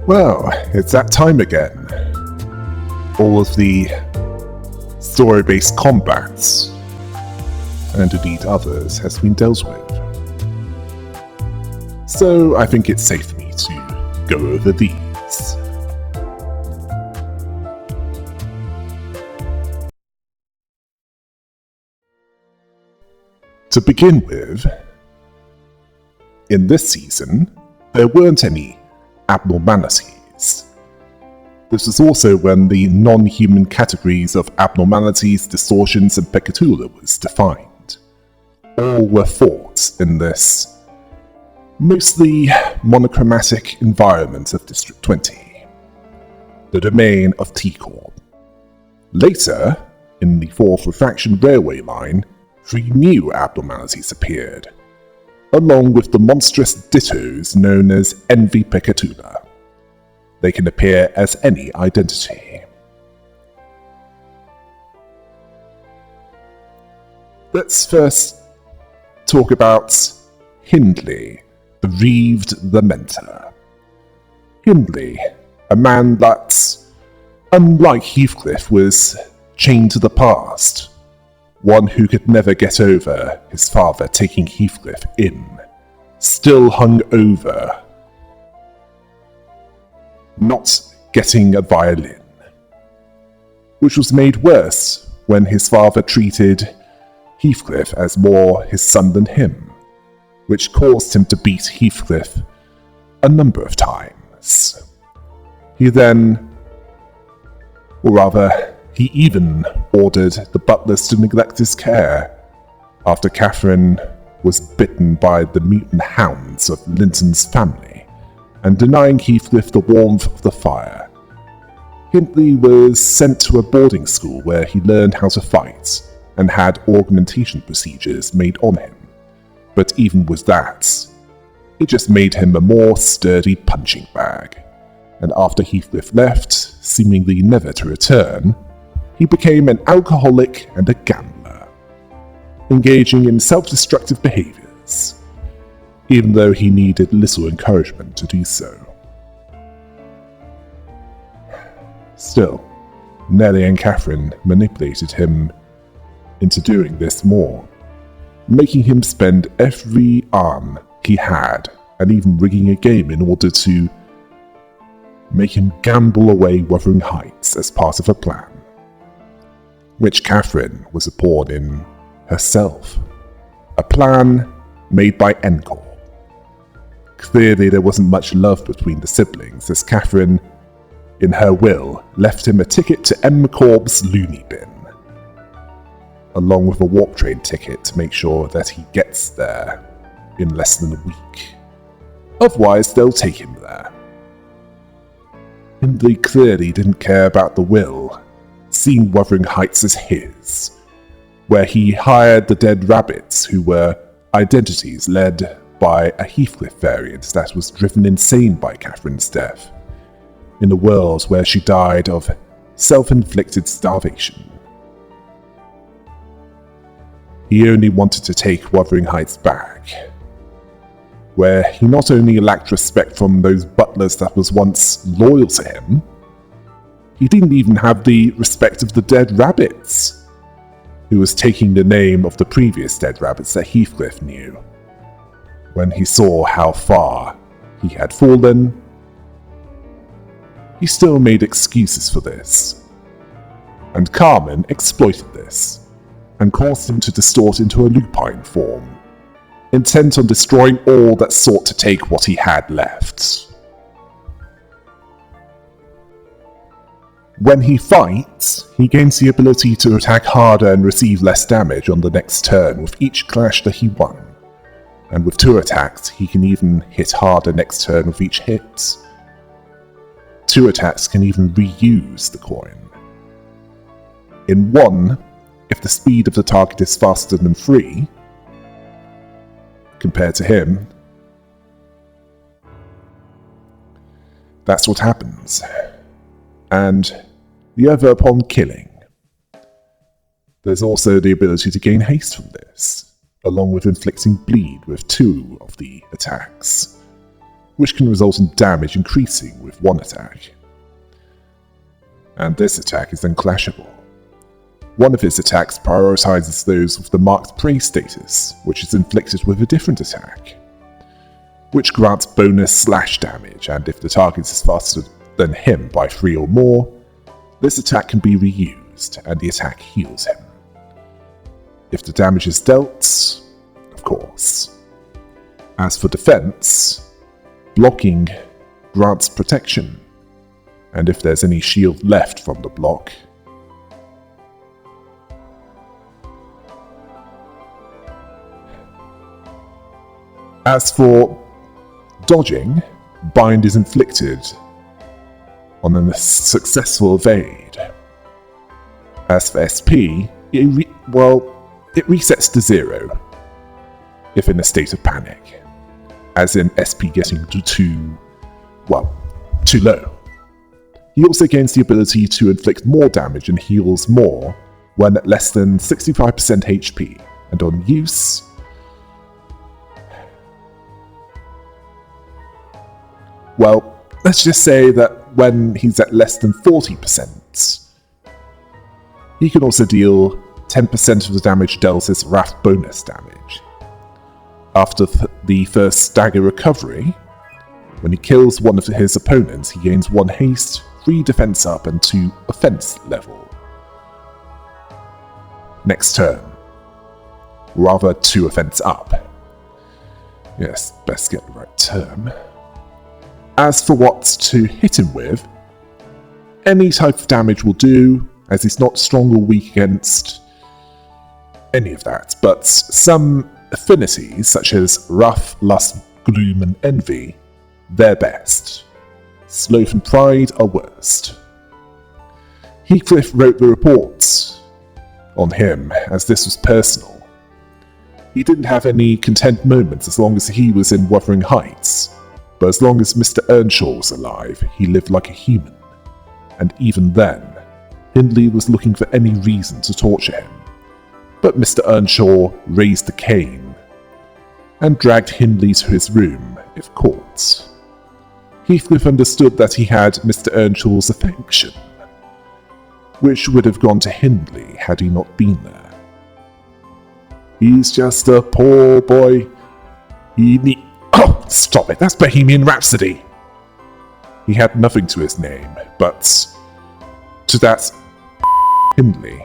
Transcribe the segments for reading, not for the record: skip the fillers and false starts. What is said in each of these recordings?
Well, it's that time again. All of the story-based combats, and indeed others, has been dealt with. So I think it's safe for me to go over these. To begin with, in this season, there weren't any abnormalities. This was also when the non-human categories of abnormalities, distortions, and peccatula was defined. All were fought in this mostly monochromatic environment of District 20, the domain of T-Corp. Later, in the 4th Refraction Railway Line, 3 new abnormalities appeared, along with the monstrous dittos known as Envy Peccatula. They can appear as any identity. Let's first talk about Hindley, the Reaved Lamenter. Hindley, a man that, unlike Heathcliff, was chained to the past. One who could never get over his father taking Heathcliff in, still hung over not getting a violin, which was made worse when his father treated Heathcliff as more his son than him, which caused him to beat Heathcliff a number of times. He then, or rather, he even ordered the butlers to neglect his care after Catherine was bitten by the mutant hounds of Linton's family, and denying Heathcliff the warmth of the fire. Hindley was sent to a boarding school where he learned how to fight and had augmentation procedures made on him, but even with that, it just made him a more sturdy punching bag, and after Heathcliff left, seemingly never to return, he became an alcoholic and a gambler, engaging in self-destructive behaviors, even though he needed little encouragement to do so. Still, Nellie and Catherine manipulated him into doing this more, making him spend every arm he had, and even rigging a game in order to make him gamble away Wuthering Heights as part of a plan, which Catherine was a pawn in herself. A plan made by Encore. Clearly there wasn't much love between the siblings, as Catherine, in her will, left him a ticket to M. McCorb's loony bin, along with a warp train ticket to make sure that he gets there in less than a week. Otherwise, they'll take him there. Hindley clearly didn't care about the will, seeing Wuthering Heights as his, where he hired the dead rabbits, who were identities led by a Heathcliff variant that was driven insane by Catherine's death, in a world where she died of self-inflicted starvation. He only wanted to take Wuthering Heights back, where he not only lacked respect from those butlers that was once loyal to him, he didn't even have the respect of the dead rabbits, who was taking the name of the previous dead rabbits that Heathcliff knew. When he saw how far he had fallen, he still made excuses for this, and Carmen exploited this, and caused him to distort into a lupine form, intent on destroying all that sought to take what he had left. When he fights, he gains the ability to attack harder and receive less damage on the next turn with each clash that he won. And with 2 attacks, he can even hit harder next turn with each hit. 2 attacks can even reuse the coin. In 1, if the speed of the target is faster than 3, compared to him, that's what happens. And the other upon killing. There's also the ability to gain haste from this, along with inflicting bleed with 2 of the attacks. which can result in damage increasing with one attack. And this attack is unclashable. One of his attacks prioritizes those with the marked prey status, which is inflicted with a different attack, which grants bonus slash damage, and if the target is faster than him by 3 or more, this attack can be reused, and the attack heals him. If the damage is dealt, of course. As for defense, blocking grants protection, and if there's any shield left from the block, as for dodging, bind is inflicted on a successful evade. As for SP, it resets to 0 if in a state of panic, as in SP getting too low. He also gains the ability to inflict more damage and heals more when at less than 65% HP, and on use, well, let's just say that when he's at less than 40%, he can also deal 10% of the damage dealt as Wrath bonus damage. After the first stagger recovery, when he kills one of his opponents, he gains 1 haste, 3 defense up, and 2 offense level. Next turn. Rather, 2 offense up. Yes, best get the right term. As for what to hit him with, any type of damage will do, as he's not strong or weak against any of that, but some affinities, such as Wrath, Lust, Gloom, and Envy, they're best. Sloth and Pride are worst. Heathcliff wrote the reports on him, as this was personal. He didn't have any content moments as long as he was in Wuthering Heights, but as long as Mr. Earnshaw was alive, he lived like a human. And even then, Hindley was looking for any reason to torture him. But Mr. Earnshaw raised the cane and dragged Hindley to his room, if caught. Heathcliff understood that he had Mr. Earnshaw's affection, which would have gone to Hindley had he not been there. He's just a poor boy. Oh, stop it, that's Bohemian Rhapsody! He had nothing to his name, but to that Hindley,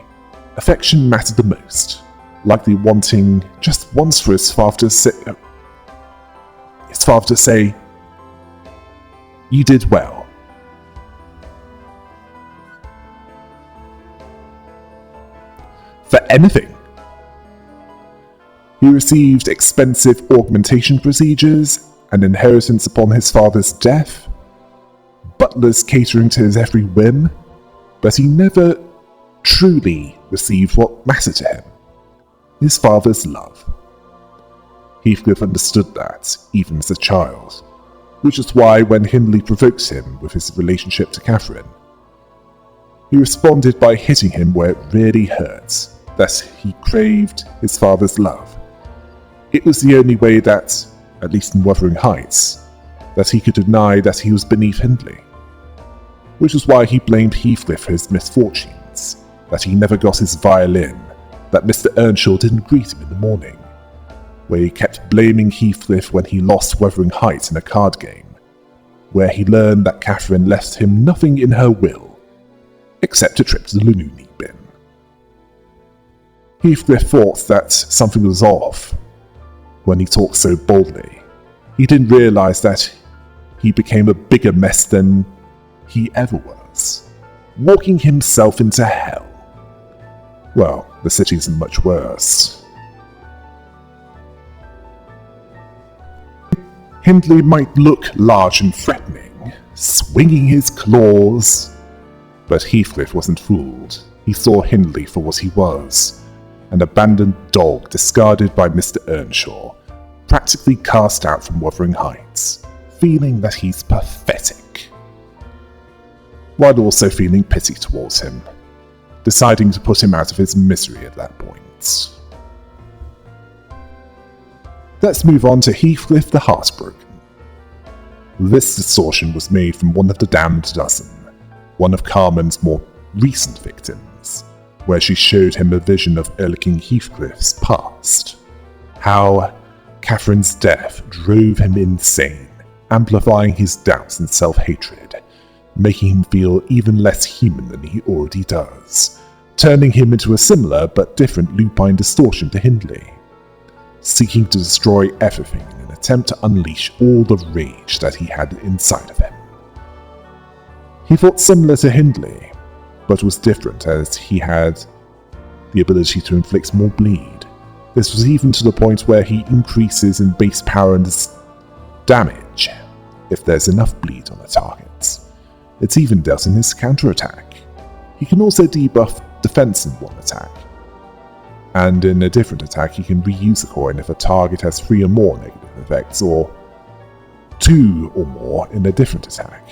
affection mattered the most, likely wanting just once for his father to say, "You did well." For anything. He received expensive augmentation procedures, an inheritance upon his father's death, butlers catering to his every whim, but he never truly received what mattered to him: his father's love. Heathcliff understood that, even as a child, which is why when Hindley provoked him with his relationship to Catherine, he responded by hitting him where it really hurt, that he craved his father's love. It was the only way that, at least in Wuthering Heights, that he could deny that he was beneath Hindley. Which is why he blamed Heathcliff for his misfortunes, that he never got his violin, that Mr. Earnshaw didn't greet him in the morning, where he kept blaming Heathcliff when he lost Wuthering Heights in a card game, where he learned that Catherine left him nothing in her will, except a trip to the loony bin. Heathcliff thought that something was off when he talked so boldly. He didn't realise that he became a bigger mess than he ever was, walking himself into hell. Well, the city isn't much worse. Hindley might look large and threatening, swinging his claws, but Heathcliff wasn't fooled. He saw Hindley for what he was, an abandoned dog discarded by Mr. Earnshaw, practically cast out from Wuthering Heights, feeling that he's pathetic, while also feeling pity towards him, deciding to put him out of his misery at that point. Let's move on to Heathcliff the Heartbroken. This distortion was made from one of the damned dozen, one of Carmen's more recent victims, where she showed him a vision of Earl King Heathcliff's past. How Catherine's death drove him insane, amplifying his doubts and self-hatred, making him feel even less human than he already does, turning him into a similar but different lupine distortion to Hindley, seeking to destroy everything in an attempt to unleash all the rage that he had inside of him. He fought similar to Hindley, but was different as he had the ability to inflict more bleed. This was even to the point where he increases in base power and damage if there's enough bleed on the target. It's even dealt in his counterattack. He can also debuff defense in one attack, and in a different attack he can reuse a coin if a target has 3 or more negative effects, or 2 or more in a different attack.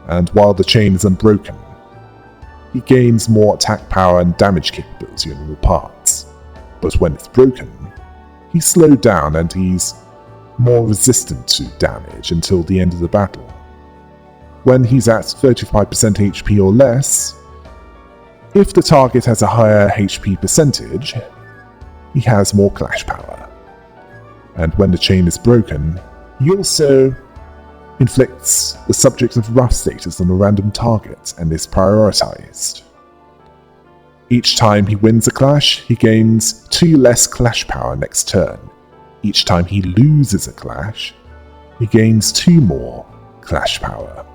And while the chain is unbroken, he gains more attack power and damage capability on all parts. But when it's broken, he's slowed down and he's more resistant to damage until the end of the battle. When he's at 35% HP or less, if the target has a higher HP percentage, he has more clash power. And when the chain is broken, he also inflicts the subject of rough status on a random target and is prioritized. Each time he wins a clash, he gains 2 less clash power next turn. Each time he loses a clash, he gains 2 more clash power.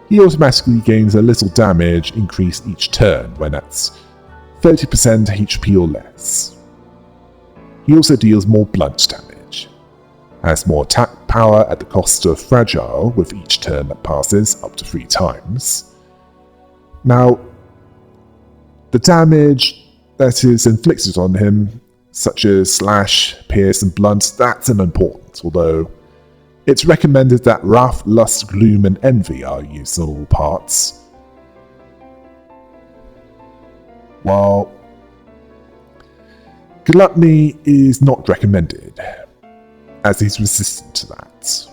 He automatically gains a little damage increase each turn when at 30% HP or less. He also deals more blunt damage, has more attack power at the cost of fragile with each turn that passes, up to 3 times. Now, the damage that is inflicted on him, such as slash, pierce and blunt, that's unimportant, although it's recommended that wrath, lust, gloom and envy are used on all parts. While gluttony is not recommended, as he's resistant to that.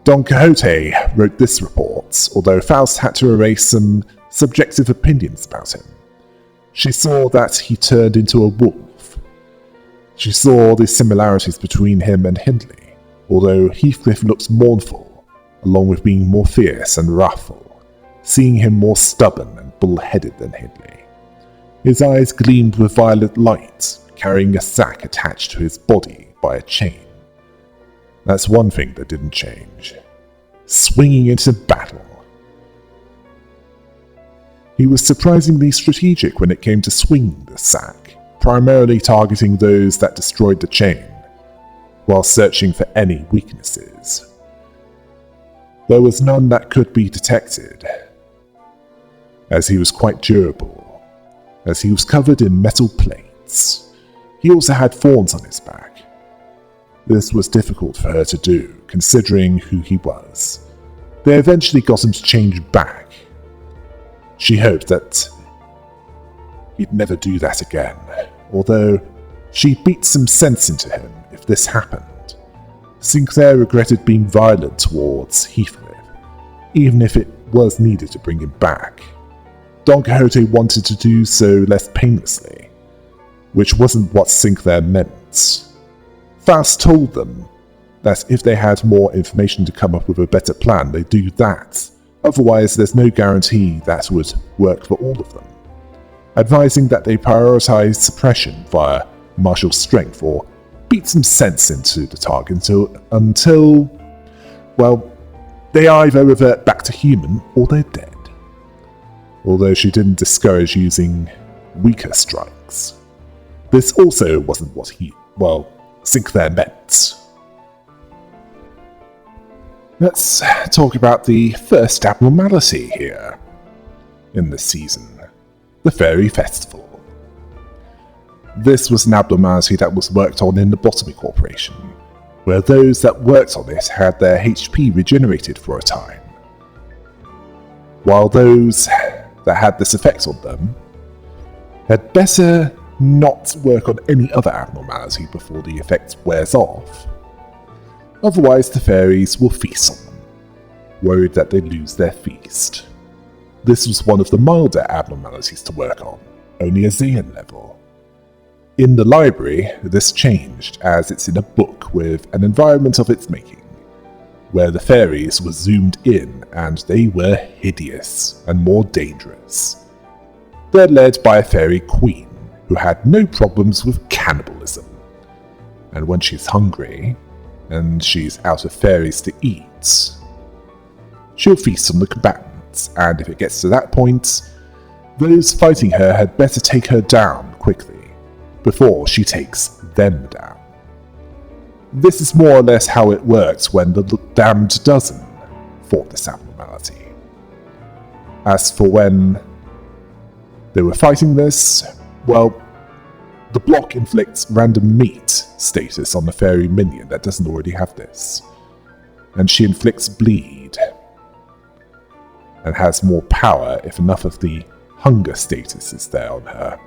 Don Quixote wrote this report, although Faust had to erase some subjective opinions about him. She saw that he turned into a wolf. She saw the similarities between him and Hindley, although Heathcliff looked mournful, along with being more fierce and wrathful, seeing him more stubborn and bull-headed than Hindley. His eyes gleamed with violet light, carrying a sack attached to his body by a chain. That's one thing that didn't change. Swinging into battle. He was surprisingly strategic when it came to swinging the sack, primarily targeting those that destroyed the chain, while searching for any weaknesses. There was none that could be detected, as he was quite durable, as he was covered in metal plates. He also had thorns on his back. This was difficult for her to do, considering who he was. They eventually got him to change back. She hoped that he'd never do that again, although she'd beat some sense into him if this happened. Sinclair regretted being violent towards Heathcliff, even if it was needed to bring him back. Don Quixote wanted to do so less painlessly, which wasn't what Sinclair meant. Faust told them that if they had more information to come up with a better plan, they'd do that. Otherwise, there's no guarantee that would work for all of them, advising that they prioritize suppression via martial strength or beat some sense into the target until, well, they either revert back to human or they're dead. Although she didn't discourage using weaker strikes. This also wasn't what Sinclair meant. Let's talk about the first abnormality here in this season, the Fairy Festival. This was an abnormality that was worked on in the Lobotomy Corporation, where those that worked on it had their HP regenerated for a time, while those that had this effect on them had better not work on any other abnormality before the effect wears off. Otherwise, the fairies will feast on them, worried that they lose their feast. This was one of the milder abnormalities to work on, only a Zayan level. In the library, this changed as it's in a book with an environment of its making, where the fairies were zoomed in and they were hideous and more dangerous. They're led by a fairy queen who had no problems with cannibalism. And when she's hungry, and she's out of fairies to eat, she'll feast on the combatants, and if it gets to that point, those fighting her had better take her down quickly, before she takes them down. This is more or less how it worked when the Damned Dozen fought this abnormality. As for when they were fighting this, well, the block inflicts random meat status on the fairy minion that doesn't already have this, and she inflicts bleed, and has more power if enough of the hunger status is there on her.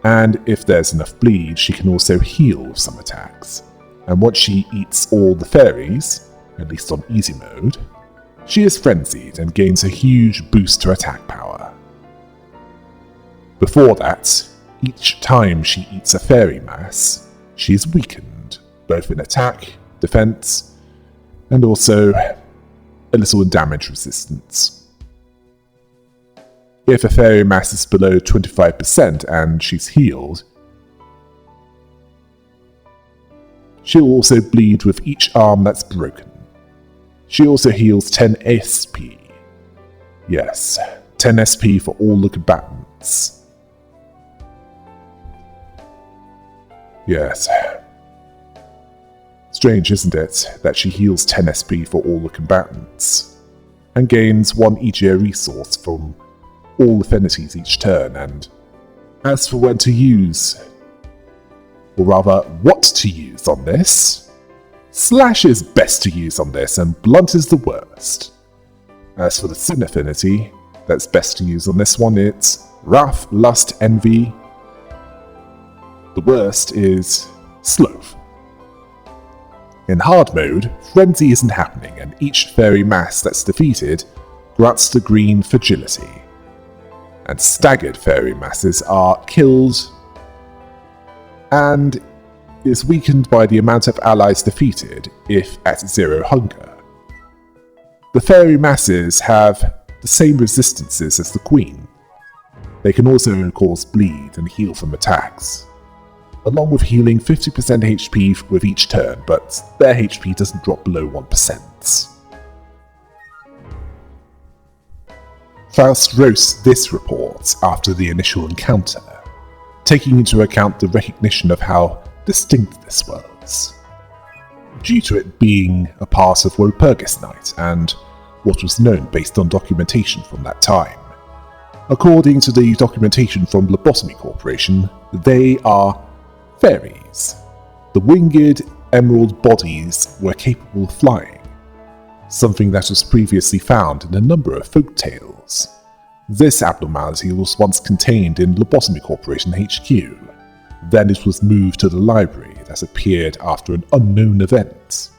And if there's enough bleed, she can also heal some attacks. And once she eats all the fairies, at least on easy mode, she is frenzied and gains a huge boost to attack power. Before that, each time she eats a fairy mass, she is weakened, both in attack, defense, and also a little in damage resistance. If a fairy mass is below 25% and she's healed, she'll also bleed with each arm that's broken. She also heals 10 SP. Yes, 10 SP for all the combatants. Yes. Strange, isn't it, that she heals 10 SP for all the combatants, and gains 1 EGA resource from all affinities each turn, and as for when to use, or rather what to use on this, Slash is best to use on this and Blunt is the worst. As for the Sin affinity that's best to use on this one, it's Wrath, Lust, Envy. The worst is Sloth. In hard mode, Frenzy isn't happening and each fairy mass that's defeated grants the green Fragility. And staggered fairy masses are killed and is weakened by the amount of allies defeated if at 0 hunger. The fairy masses have the same resistances as the queen. They can also cause bleed and heal from attacks, along with healing 50% HP with each turn, but their HP doesn't drop below 1%. Faust wrote this report after the initial encounter, taking into account the recognition of how distinct this was, due to it being a part of Walpurgis Night and what was known based on documentation from that time. According to the documentation from Lobotomy Corporation, they are fairies. The winged emerald bodies were capable of flying, something that was previously found in a number of folk tales. This abnormality was once contained in Lobotomy Corporation HQ. Then it was moved to the library that appeared after an unknown event.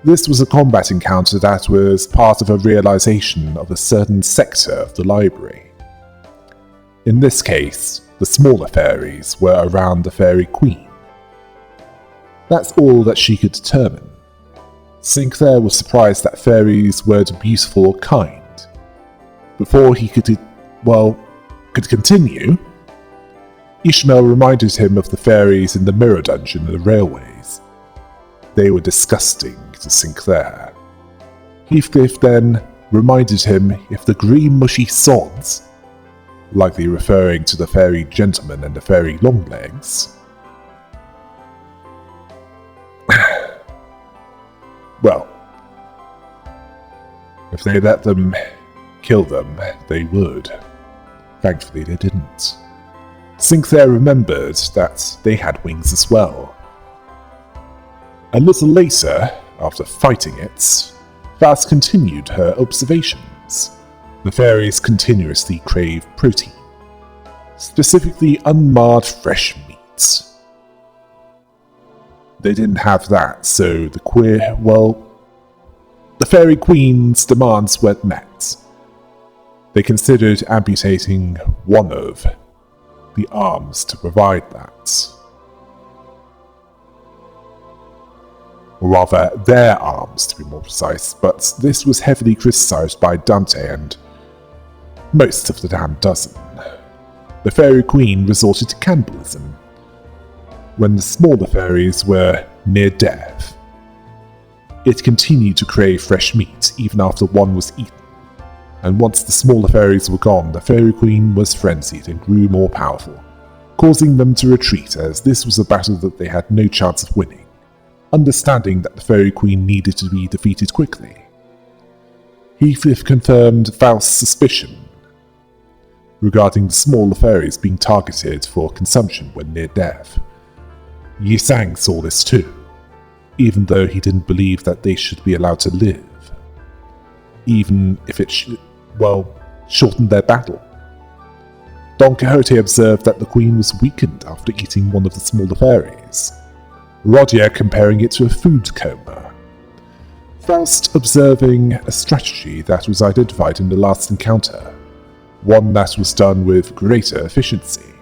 This was a combat encounter that was part of a realization of a certain sector of the library. In this case, the smaller fairies were around the Fairy Queen. That's all that she could determine. Sinclair was surprised that fairies weren't beautiful or kind. Before he could continue, Ishmael reminded him of the fairies in the Mirror Dungeon and the railways. They were disgusting to Sinclair. Heathcliff then reminded him of the green mushy sods, likely referring to the fairy gentleman and the fairy longlegs. Well, if they let them kill them, they would. Thankfully they didn't. Sinclair remembered that they had wings as well. A little later, after fighting it, Faust continued her observations. The fairies continuously crave protein. specifically unmarred fresh meats. They didn't have that, so the Fairy Queen's demands weren't met. They considered amputating one of the arms to provide that. Or rather, their arms to be more precise, but this was heavily criticised by Dante and most of the damned dozen. The Fairy Queen resorted to cannibalism when the smaller fairies were near death. It continued to crave fresh meat even after one was eaten, and once the smaller fairies were gone, the Fairy Queen was frenzied and grew more powerful, causing them to retreat as this was a battle that they had no chance of winning, understanding that the Fairy Queen needed to be defeated quickly. Heathcliff confirmed Faust's suspicion regarding the smaller fairies being targeted for consumption when near death. Yi Sang saw this too, even though he didn't believe that they should be allowed to live, even if it shortened their battle. Don Quixote observed that the queen was weakened after eating one of the smaller fairies, Rodier comparing it to a food coma. Faust observing a strategy that was identified in the last encounter, one that was done with greater efficiency.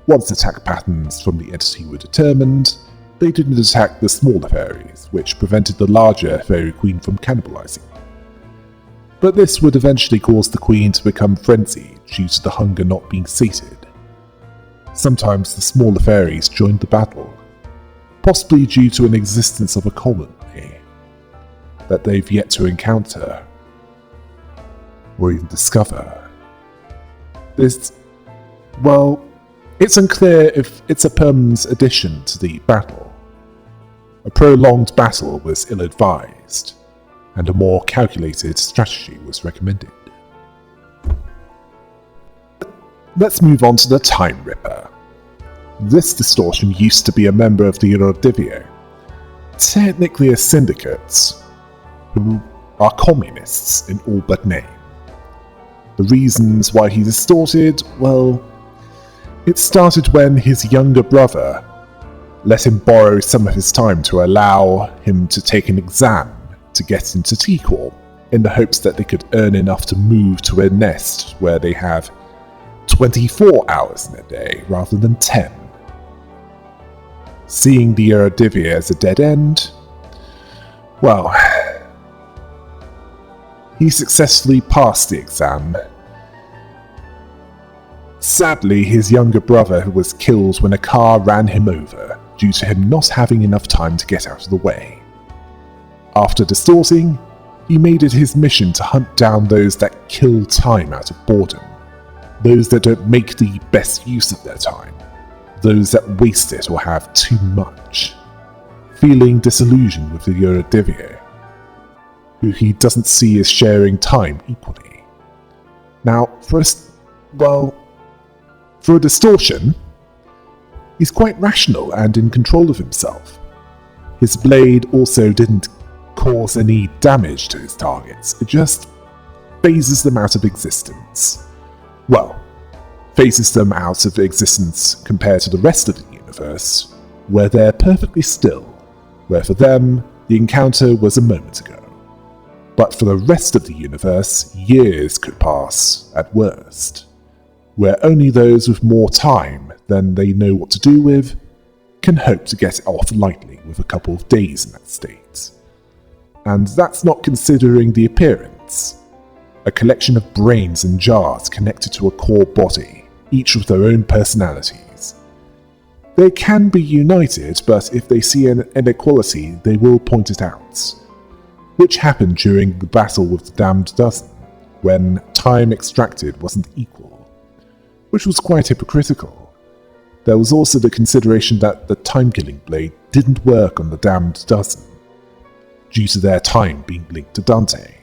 Once attack patterns from the entity were determined, they didn't attack the smaller fairies, which prevented the larger Fairy Queen from cannibalizing. But this would eventually cause the queen to become frenzied due to the hunger not being sated. Sometimes the smaller fairies joined the battle, possibly due to an existence of a colony that they've yet to encounter or even discover. It's unclear if it's a permanent addition to the battle. A prolonged battle was ill-advised, and a more calculated strategy was recommended. Let's move on to the Time Ripper. This distortion used to be a member of the Erodivio, technically a syndicate, who are communists in all but name. The reasons why he distorted, it started when his younger brother let him borrow some of his time to allow him to take an exam to get into T-Corps, in the hopes that they could earn enough to move to a nest where they have 24 hours in a day rather than 10. Seeing the Erodivia as a dead end, he successfully passed the exam. Sadly, his younger brother was killed when a car ran him over due to him not having enough time to get out of the way. After distorting, he made it his mission to hunt down those that kill time out of boredom, those that don't make the best use of their time, those that waste it or have too much, feeling disillusioned with the Erodivio, who he doesn't see as sharing time equally. Now, for a distortion, he's quite rational and in control of himself. His blade also didn't cause any damage to his targets, it just phases them out of existence. Phases them out of existence compared to the rest of the universe, where they're perfectly still, where for them, the encounter was a moment ago. But for the rest of the universe, years could pass, at worst, where only those with more time than they know what to do with can hope to get off lightly with a couple of days in that state. And that's not considering the appearance, a collection of brains and jars connected to a core body, each with their own personalities. They can be united, but if they see an inequality, they will point it out, which happened during the battle with the Damned Dozen, when time extracted wasn't equal, which was quite hypocritical. There was also the consideration that the time-killing blade didn't work on the Damned Dozen, due to their time being linked to Dante.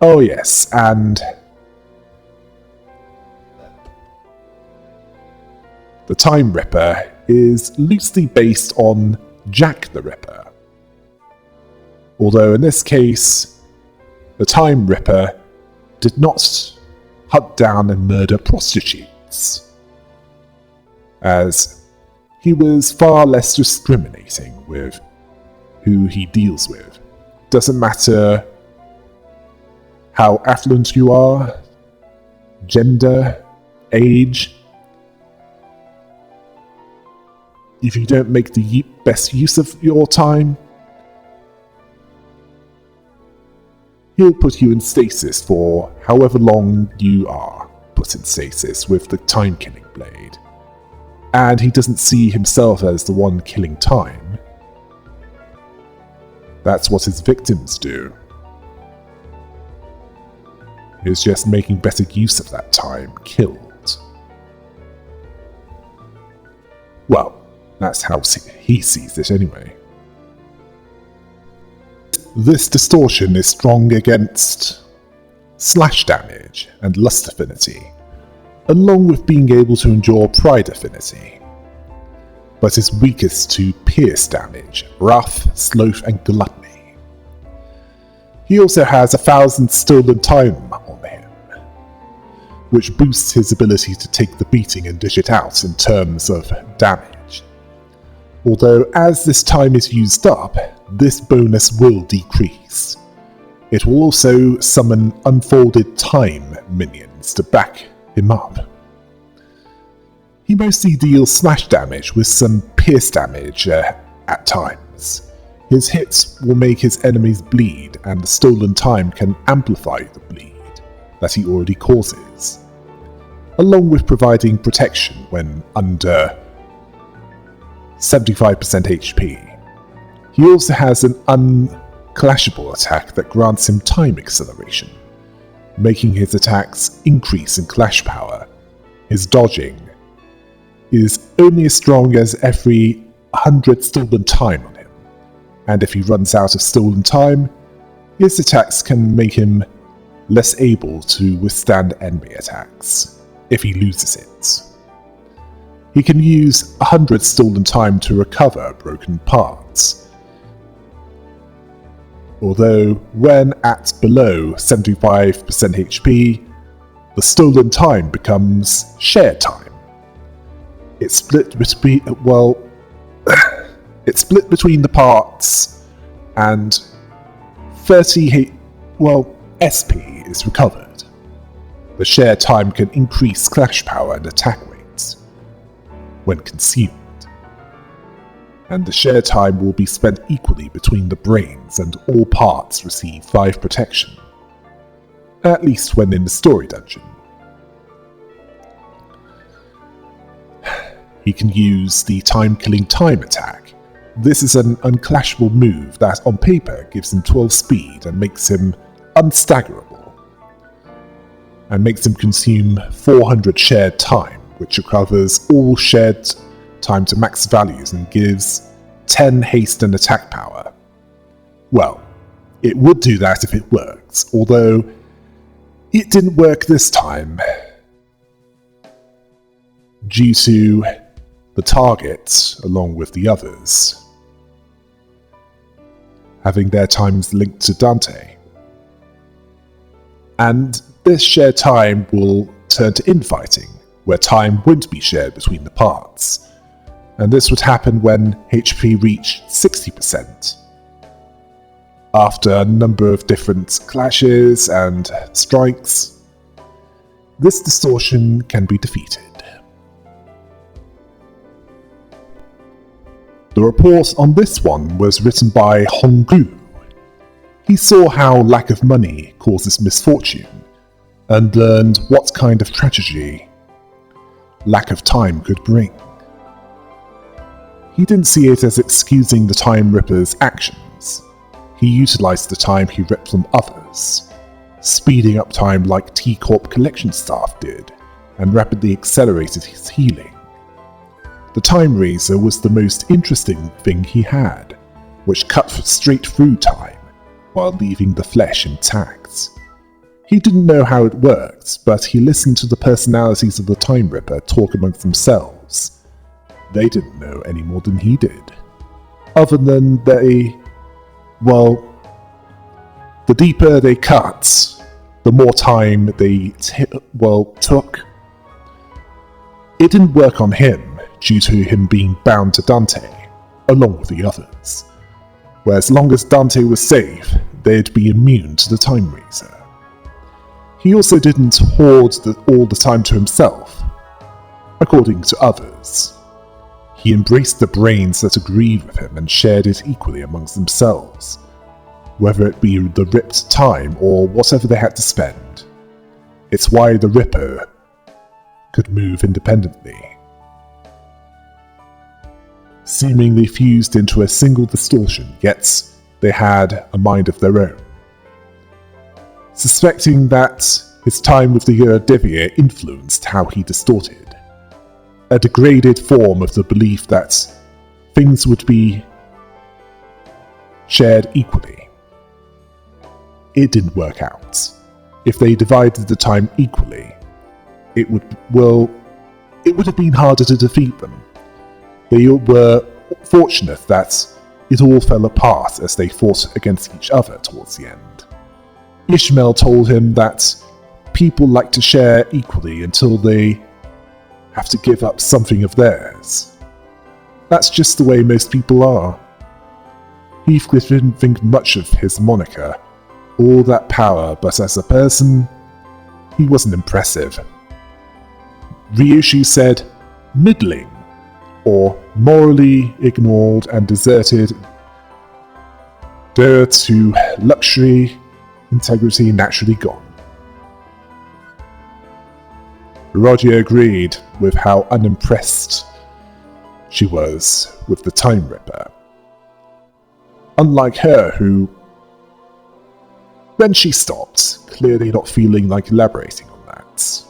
Oh yes, and the Time Ripper is loosely based on Jack the Ripper. Although in this case, the Time Ripper did not hunt down and murder prostitutes, as he was far less discriminating with who he deals with. Doesn't matter how affluent you are, gender, age. If you don't make the best use of your time, he'll put you in stasis for however long you are put in stasis with the time-killing blade. And he doesn't see himself as the one killing time. That's what his victims do. He's just making better use of that time killed. Well, that's how he sees it anyway. This distortion is strong against slash damage and lust affinity, along with being able to endure pride affinity, but is weakest to pierce damage, wrath, sloth, and gluttony. He also has 1,000 stolen time on him, which boosts his ability to take the beating and dish it out in terms of damage. Although as this time is used up, this bonus will decrease. It will also summon unfolded time minions to back him up. He mostly deals slash damage with some pierce damage at times. His hits will make his enemies bleed, and the stolen time can amplify the bleed that he already causes, along with providing protection when under 75% HP. He also has an unclashable attack that grants him time acceleration, making his attacks increase in clash power. His dodging is only as strong as every 100 stolen time on him, and if he runs out of stolen time, his attacks can make him less able to withstand enemy attacks if he loses it. He can use 100 stolen time to recover broken parts, although when at below 75% HP, the stolen time becomes shared time. It's split between, it's split between the parts, and 30 SP is recovered. The shared time can increase clash power and attack rates when consumed, and the shared time will be spent equally between the brains, and all parts receive 5 protection, at least when in the story dungeon. He can use the time-killing time attack. This is an unclashable move that on paper gives him 12 speed and makes him unstaggerable, and makes him consume 400 shared time, which recovers all shared time to max values and gives 10 haste and attack power. Well, it would do that if it worked, although it didn't work this time due to the target, along with the others, having their times linked to Dante. And this shared time will turn to infighting, where time won't be shared between the parts, and this would happen when HP reached 60%. After a number of different clashes and strikes, this distortion can be defeated. The report on this one was written by Honggu. He saw how lack of money causes misfortune, and learned what kind of tragedy lack of time could bring. He didn't see it as excusing the Time Ripper's actions. He utilized the time he ripped from others, speeding up time like T-Corp collection staff did, and rapidly accelerated his healing. The Time Razor was the most interesting thing he had, which cut straight through time, while leaving the flesh intact. He didn't know how it worked, but he listened to the personalities of the Time Ripper talk amongst themselves. They didn't know any more than he did. Other than the deeper they cut, the more time they took. It didn't work on him due to him being bound to Dante, along with the others, where as long as Dante was safe, they'd be immune to the Time Razor. He also didn't hoard all the time to himself, according to others. He embraced the brains that agreed with him and shared it equally amongst themselves, whether it be the ripped time or whatever they had to spend. It's why the Ripper could move independently, seemingly fused into a single distortion, yet they had a mind of their own. Suspecting that his time with the Eurydivier influenced how he distorted, a degraded form of the belief that things would be shared equally. It didn't work out. If they divided the time equally, it would have been harder to defeat them. They were fortunate that it all fell apart as they fought against each other towards the end. Ishmael told him that people like to share equally until they have to give up something of theirs. That's just the way most people are. Heathcliff didn't think much of his moniker, all that power, but as a person, he wasn't impressive. Ryushu said, middling, or morally ignored and deserted, due to luxury, integrity naturally gone. Roger agreed with how unimpressed she was with the Time Ripper. Unlike her, who... Then she stopped, clearly not feeling like elaborating on that.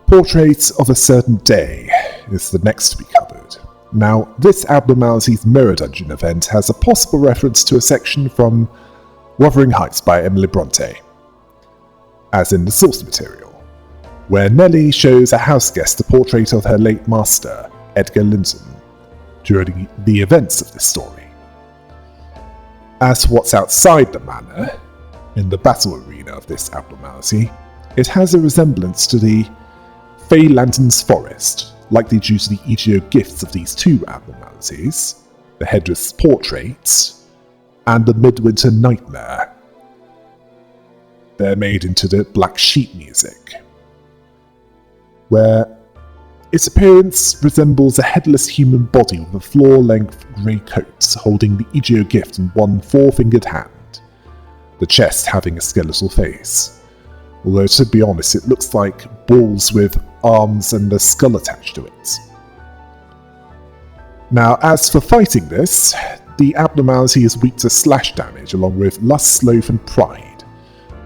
Portrait of a Certain Day is the next to be covered. Now, this Abnormalities Mirror Dungeon event has a possible reference to a section from Wuthering Heights by Emily Bronte, as in the source material, where Nellie shows a house guest a portrait of her late master, Edgar Linton, during the events of this story. As for what's outside the manor, in the battle arena of this abnormality, it has a resemblance to the Fey Lantern's Forest, likely due to the Egeo gifts of these two abnormalities, the Headless Portrait and the Midwinter Nightmare. They're made into the Black Sheep music, where its appearance resembles a headless human body with a floor-length grey coat holding the Egeo gift in one four-fingered hand, the chest having a skeletal face. Although, to be honest, it looks like balls with arms and a skull attached to it. Now, as for fighting this, the abnormality is weak to slash damage along with lust, sloth and pride,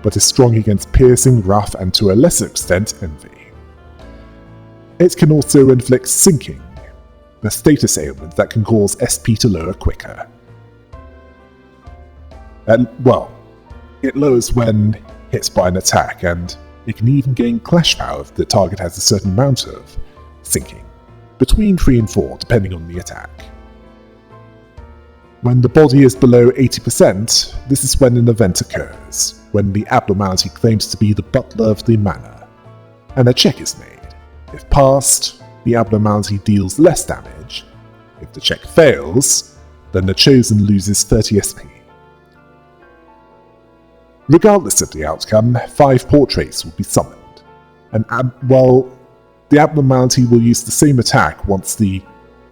but is strong against piercing, wrath and to a lesser extent envy. It can also inflict sinking, a status ailment that can cause SP to lower quicker. It lowers when hit by an attack, and it can even gain clash power if the target has a certain amount of sinking, between 3 and 4 depending on the attack. When the body is below 80%, this is when an event occurs, when the abnormality claims to be the butler of the manor, and a check is made. If passed, the abnormality deals less damage. If the check fails, then the chosen loses 30 SP. Regardless of the outcome, 5 portraits will be summoned, and the abnormality will use the same attack once the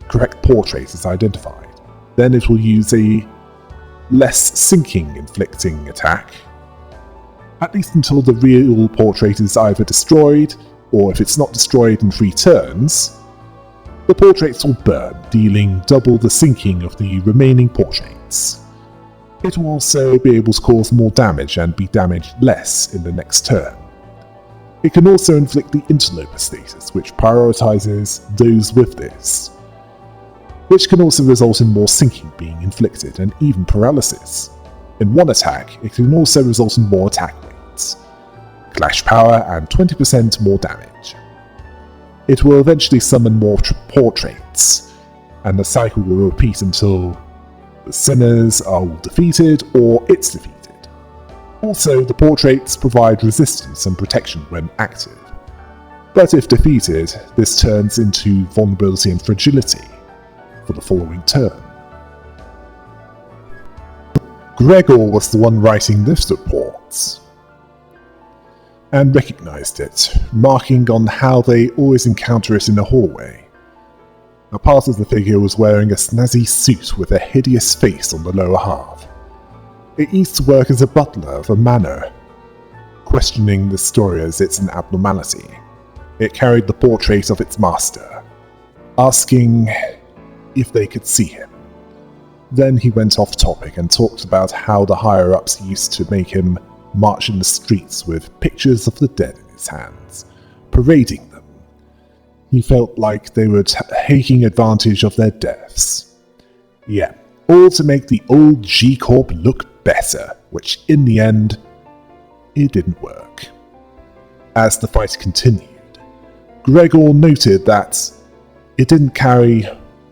correct portrait is identified. Then it will use a less sinking inflicting attack, at least until the real portrait is either destroyed, or if it's not destroyed in 3 turns, the portraits will burn, dealing double the sinking of the remaining portraits. It will also be able to cause more damage and be damaged less in the next turn. It can also inflict the interloper status, which prioritizes those with this, which can also result in more sinking being inflicted and even paralysis. In one attack, it can also result in more attack rates, clash power and 20% more damage. It will eventually summon more portraits, and the cycle will repeat until the sinners are all defeated or it's defeated. Also, the portraits provide resistance and protection when active, but if defeated, this turns into vulnerability and fragility for the following turn. Gregor was the one writing this report, and recognized it, marking on how they always encounter it in the hallway. A part of the figure was wearing a snazzy suit with a hideous face on the lower half. It used to work as a butler of a manor, questioning the story as it's an abnormality. It carried the portrait of its master, asking if they could see him. Then he went off topic and talked about how the higher-ups used to make him march in the streets with pictures of the dead in his hands, parading them. He felt like they were taking advantage of their deaths. Yeah, all to make the old G-Corp look better, which in the end, it didn't work. As the fight continued, Gregor noted that it didn't carry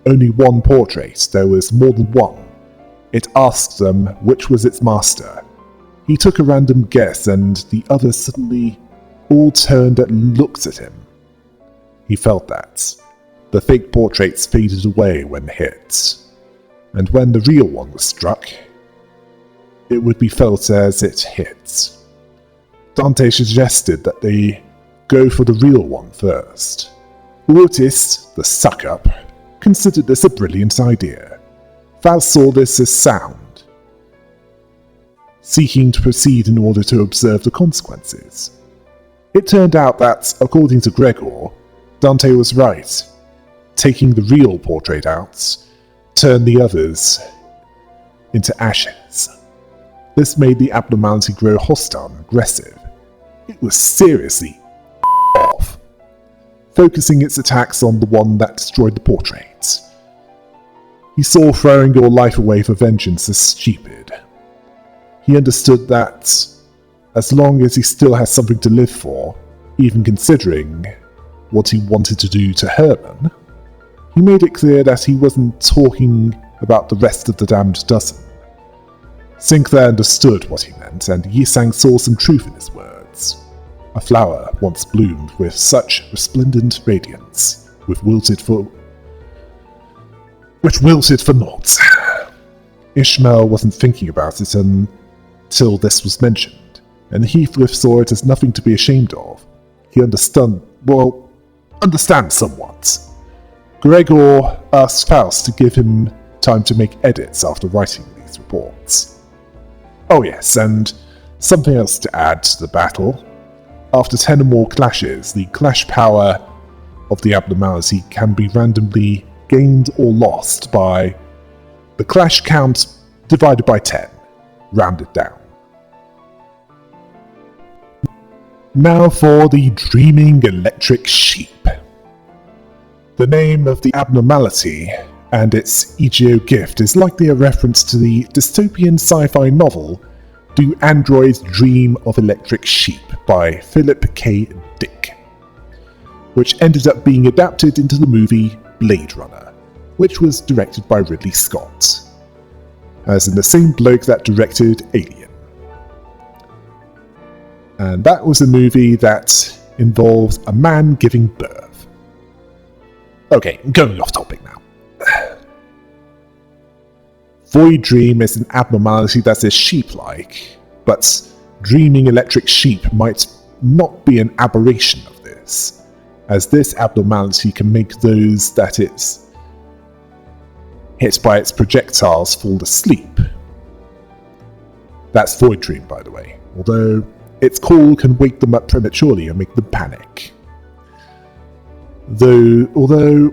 only one portrait, there was more than one. It asked them which was its master. He took a random guess and the others suddenly all turned and looked at him. He felt that. The fake portraits faded away when hit, and when the real one was struck, it would be felt as it hit. Dante suggested that they go for the real one first. Otis, the suck-up, considered this a brilliant idea. Val saw this as sound, seeking to proceed in order to observe the consequences. It turned out that, according to Gregor, Dante was right. Taking the real portrait out turned the others into ashes. This made the abnormality grow hostile and aggressive. It was seriously off, focusing its attacks on the one that destroyed the portrait. He saw throwing your life away for vengeance as stupid. He understood that, as long as he still has something to live for, even considering what he wanted to do to Herman, he made it clear that he wasn't talking about the rest of the damned dozen. Sinclair understood what he meant, and Yisang saw some truth in his words. A flower once bloomed with such resplendent radiance, which wilted for naught. Ishmael wasn't thinking about it until this was mentioned, and Heathcliff saw it as nothing to be ashamed of. He understands somewhat. Gregor asked Faust to give him time to make edits after writing these reports. Oh yes, and something else to add to the battle. After 10 or more clashes, the clash power of the abnormality can be randomly gained or lost by the clash count divided by 10, rounded down. Now for the Dreaming Electric Sheep. The name of the abnormality and its EGO gift is likely a reference to the dystopian sci-fi novel Do Androids Dream of Electric Sheep by Philip K. Dick, which ended up being adapted into the movie Blade Runner, which was directed by Ridley Scott, as in the same bloke that directed Alien. And that was a movie that involves a man giving birth. Okay, going off topic now. Void Dream is an abnormality that is sheep-like, but dreaming electric sheep might not be an aberration of this, as this abnormality can make those that it's hit by its projectiles fall asleep. That's Void Dream, by the way, although its call can wake them up prematurely and make them panic. Although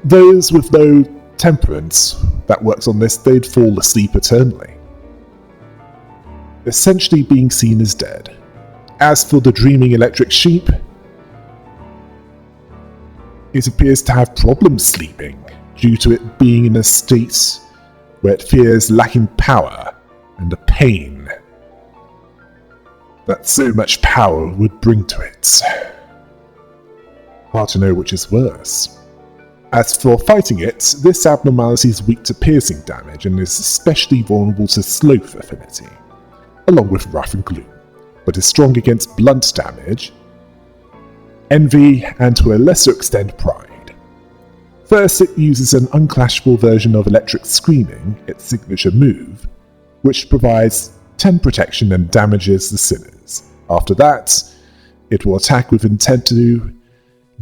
those with low temperance that works on this, they'd fall asleep eternally, essentially being seen as dead. As for the dreaming electric sheep, it appears to have problems sleeping due to it being in a state where it fears lacking power and the pain that so much power would bring to it. Hard to know which is worse. As for fighting it, this abnormality is weak to piercing damage and is especially vulnerable to sloth affinity. along with Wrath and Gloom, but is strong against blunt damage, Envy, and to a lesser extent Pride. First, it uses an unclashable version of Electric Screaming, its signature move, which provides 10 protection and damages the Sinners. After that, it will attack with intent to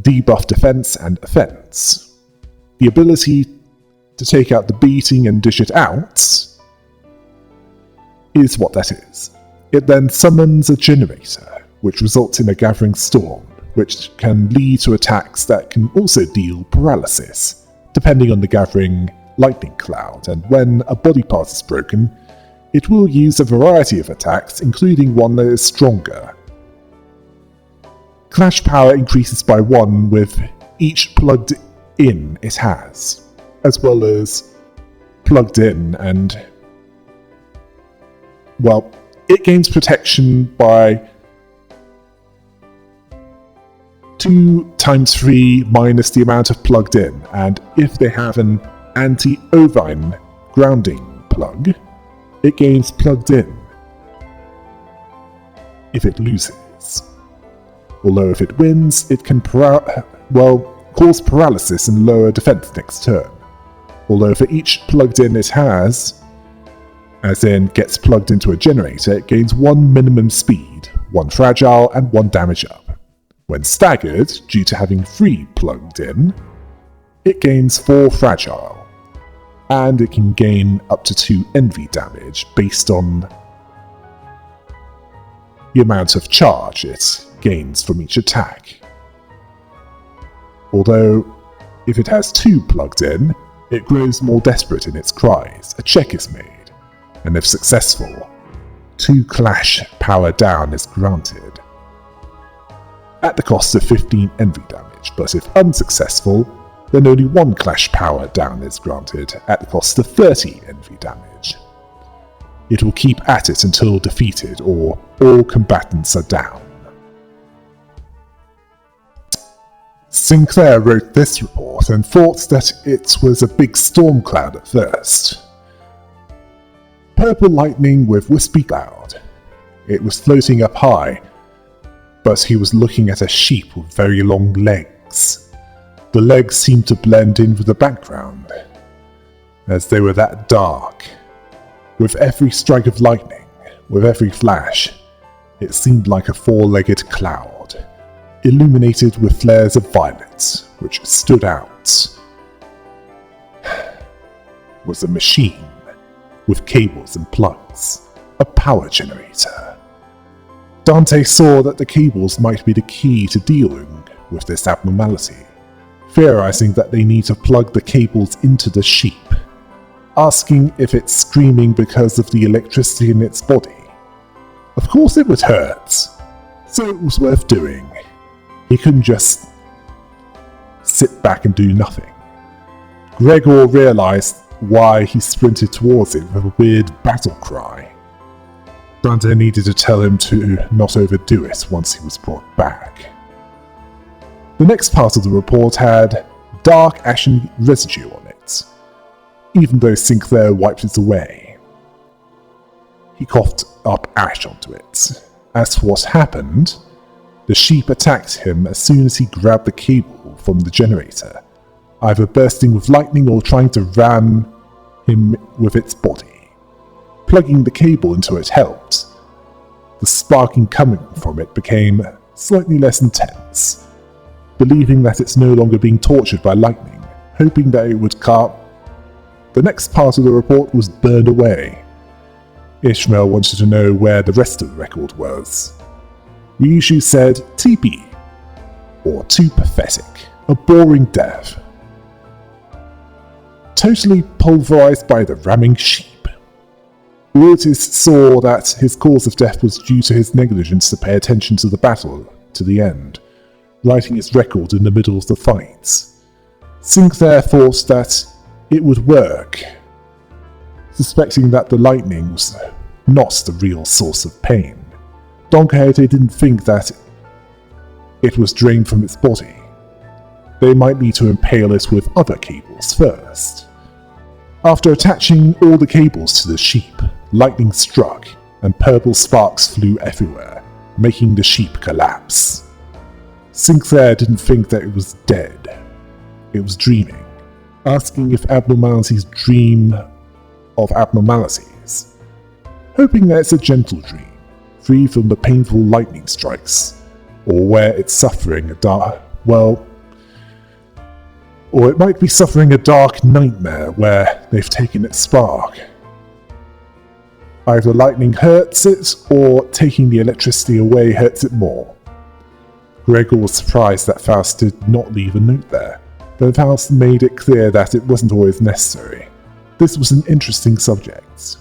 debuff defense and offense. The ability to take out the beating and dish it out is what that is. It then summons a generator, which results in a gathering storm, which can lead to attacks that can also deal paralysis, depending on the gathering lightning cloud, and when a body part is broken, it will use a variety of attacks, including one that is stronger. Clash power increases by 1 with each plugged in it has, as well as plugged in, and, well, it gains protection by 2 times 3 minus the amount of plugged in, and if they have an anti-ovine grounding plug, it gains plugged in if it loses. Although if it wins, it can cause paralysis and lower defense next turn. Although for each plugged in it has, as in gets plugged into a generator, it gains 1 minimum speed, 1 fragile, and 1 damage up. When staggered, due to having 3 plugged in, it gains 4 fragile, and it can gain up to 2 envy damage based on the amount of charge it gains from each attack. Although, if it has 2 plugged in, it grows more desperate in its cries. A check is made, and if successful, 2 clash power down is granted, at the cost of 15 envy damage, but if unsuccessful, then only 1 clash power down is granted, at the cost of 30 envy damage. It will keep at it until defeated or all combatants are down. Sinclair wrote this report and thought that it was a big storm cloud at first. Purple lightning with wispy cloud. It was floating up high, but he was looking at a sheep with very long legs. The legs seemed to blend in with the background, as they were that dark. With every strike of lightning, with every flash, it seemed like a 4-legged cloud, illuminated with flares of violet, which stood out. Was a machine, with cables and plugs, a power generator. Dante saw that the cables might be the key to dealing with this abnormality, theorizing that they need to plug the cables into the sheep, asking if it's screaming because of the electricity in its body. Of course it would hurt, so it was worth doing. He couldn't just sit back and do nothing. Gregor realized why he sprinted towards it with a weird battle cry. Dante needed to tell him to not overdo it once he was brought back. The next part of the report had dark ashen residue on it, even though Sinclair wiped it away. He coughed up ash onto it. As for what happened, the sheep attacked him as soon as he grabbed the cable from the generator, either bursting with lightning or trying to ram him with its body. Plugging the cable into it helped. The sparking coming from it became slightly less intense. Believing that it's no longer being tortured by lightning, hoping that it would calm. The next part of the report was burned away. Ishmael wanted to know where the rest of the record was. Ryushu said TP, or too pathetic, a boring death. Totally pulverized by the ramming sheep. Otis saw that his cause of death was due to his negligence to pay attention to the battle to the end, writing his record in the middle of the fights. Sinclair thought that it would work, suspecting that the lightning was not the real source of pain. Don Quixote didn't think that it was drained from its body. They might need to impale it with other cables first. After attaching all the cables to the sheep, lightning struck, and purple sparks flew everywhere, making the sheep collapse. Sinclair didn't think that it was dead. It was dreaming, asking if abnormalities dream of abnormalities, hoping that it's a gentle dream, free from the painful lightning strikes, or where it's suffering a dark, or it might be suffering a dark nightmare where they've taken its spark. Either lightning hurts it, or taking the electricity away hurts it more. Gregor was surprised that Faust did not leave a note there, but Faust made it clear that it wasn't always necessary. This was an interesting subject.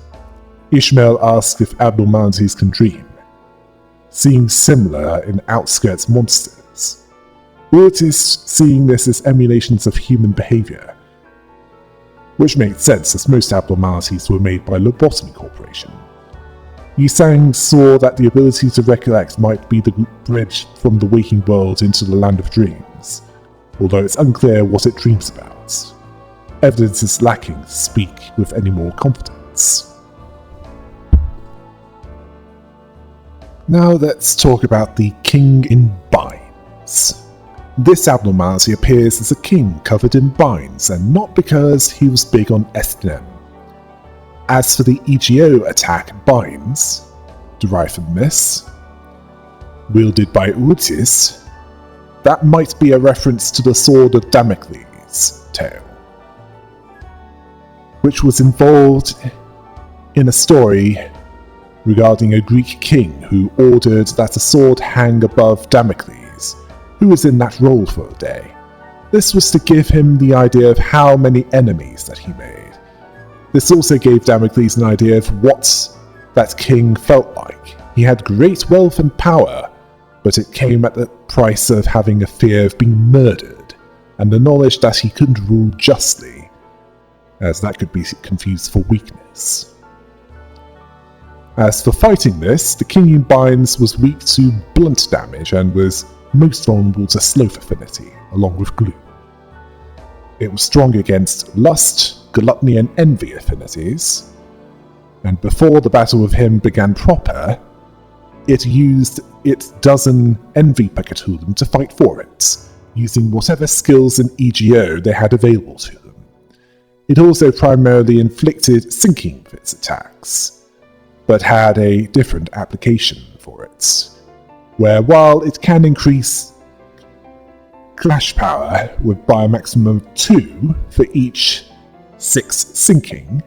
Ishmael asked if abnormalities can dream, seeing similar in outskirts monsters. Otis seeing this as emulations of human behavior, which made sense as most abnormalities were made by Lobotomy Corporation. Yisang saw that the ability to recollect might be the bridge from the waking world into the land of dreams, although it's unclear what it dreams about. Evidence is lacking to speak with any more confidence. Now let's talk about the King in Binds. This abnormality appears as a king covered in binds, and not because he was big on S&M. As for the EGO attack Binds, derived from this, wielded by Otis, that might be a reference to the Sword of Damocles tale, which was involved in a story regarding a Greek king who ordered that a sword hang above Damocles, who was in that role for a day. This was to give him the idea of how many enemies that he made. This also gave Damocles an idea of what that king felt like. He had great wealth and power, but it came at the price of having a fear of being murdered, and the knowledge that he couldn't rule justly, as that could be confused for weakness. As for fighting this, the King in Binds was weak to blunt damage and was most vulnerable to sloth affinity, along with glue. It was strong against lust, gluttony and envy affinities, and before the battle with him began proper, it used its dozen envy Pakatulim to fight for it, using whatever skills in EGO they had available to them. It also primarily inflicted sinking with its attacks, but had a different application for it, where while it can increase clash power by a maximum of 2 for each 6 sinking,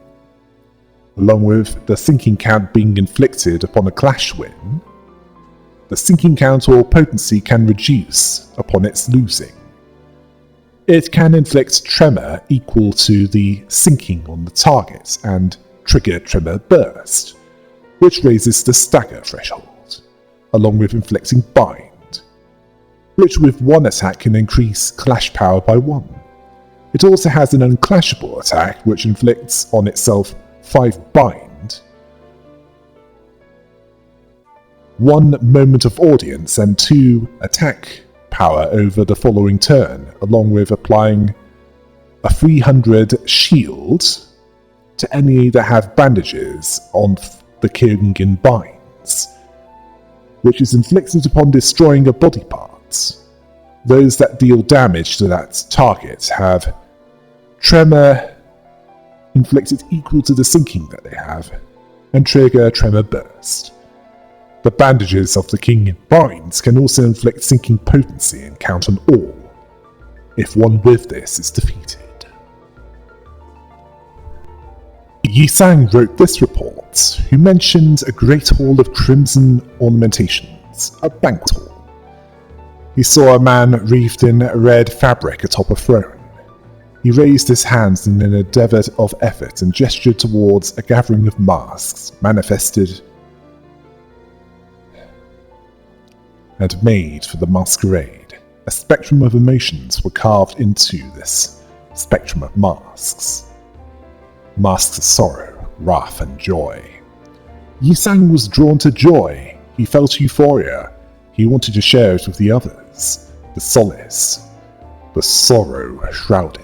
along with the sinking count being inflicted upon a clash win, the sinking count or potency can reduce upon its losing. It can inflict tremor equal to the sinking on the target and trigger tremor burst, which raises the stagger threshold, along with inflicting bind, which with one attack can increase clash power by 1. It also has an unclashable attack which inflicts on itself 5 bind, 1 moment of audience and 2 attack power over the following turn, along with applying a 300 shield to any that have bandages on the King in Binds, which is inflicted upon destroying a body part. Those that deal damage to that target have tremor inflicted equal to the sinking that they have, and trigger tremor burst. The bandages of the King in Binds can also inflict sinking potency and count on all, if one with this is defeated. Yisang wrote this report, who mentioned a great hall of crimson ornamentations, a banquet hall. He saw a man wreathed in red fabric atop a throne. He raised his hands in an endeavour of effort and gestured towards a gathering of masks, manifested and made for the masquerade. A spectrum of emotions were carved into this spectrum of masks. Masks of sorrow, wrath, and joy. Yisang was drawn to joy. He felt euphoria. He wanted to share it with the others. The solace. The sorrow shrouded.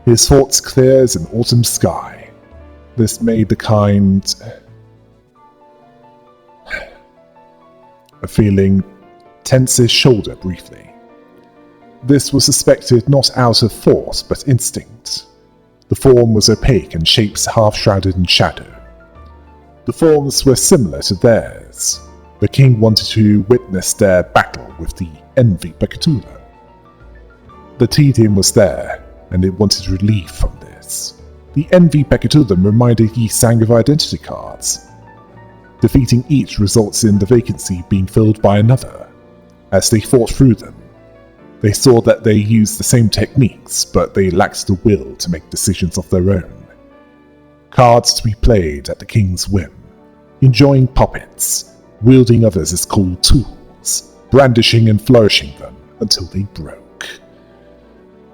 His thoughts clear as an autumn sky. This made the kind a feeling tense his shoulder briefly. This was suspected not out of force but instinct. The form was opaque and shapes half-shrouded in shadow. The forms were similar to theirs. The king wanted to witness their battle with the Envy Bekatula. The tedium was there, and it wanted relief from this. The Envy Bekatula reminded Yi Sang of identity cards. Defeating each results in the vacancy being filled by another. As they fought through them, they saw that they used the same techniques, but they lacked the will to make decisions of their own. Cards to be played at the king's whim, enjoying puppets, wielding others as cool tools, brandishing and flourishing them until they broke.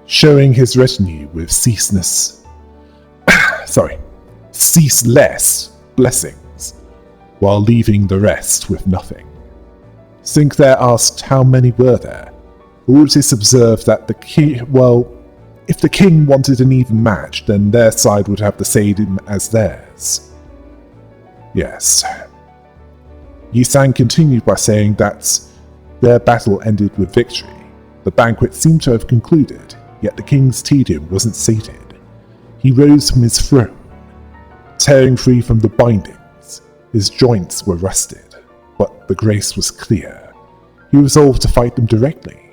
Showing his retinue with ceaseless blessings, while leaving the rest with nothing. Sinclair asked how many were there. Otis observed that if the king wanted an even match, then their side would have the same as theirs. Yes. Yi Sang continued by saying that their battle ended with victory. The banquet seemed to have concluded, yet the king's tedium wasn't sated. He rose from his throne, tearing free from the bindings. His joints were rusted, but the grace was clear. He resolved to fight them directly.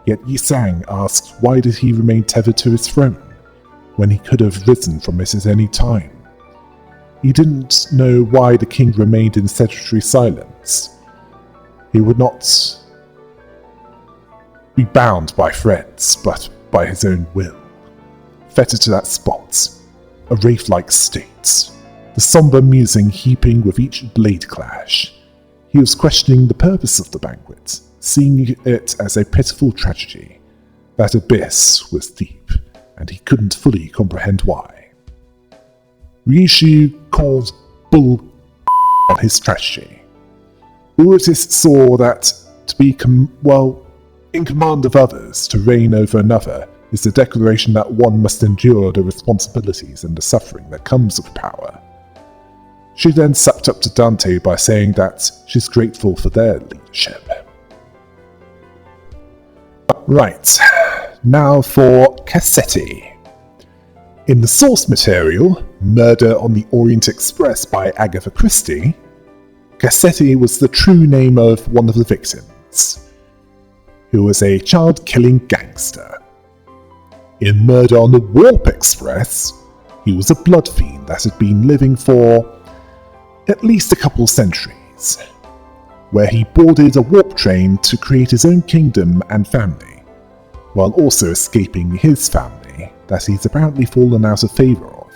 Yet Yi Sang asked why did he remain tethered to his throne, when he could have risen from it at any time. He didn't know why the king remained in sedentary silence. He would not be bound by threads, but by his own will. Fettered to that spot, a wraith-like state, the somber musing heaping with each blade clash. He was questioning the purpose of the banquet, seeing it as a pitiful tragedy. That abyss was deep, and he couldn't fully comprehend why. Ryushu called bull on his tragedy. Otis saw that to be in command of others, to reign over another, is the declaration that one must endure the responsibilities and the suffering that comes with power. She then sucked up to Dante by saying that she's grateful for their leadership. Right, now for Cassetti. In the source material, Murder on the Orient Express by Agatha Christie, Cassetti was the true name of one of the victims, who was a child-killing gangster. In Murder on the Warp Express, he was a blood fiend that had been living for at least a couple centuries, where he boarded a warp train to create his own kingdom and family, while also escaping his family that he's apparently fallen out of favour of.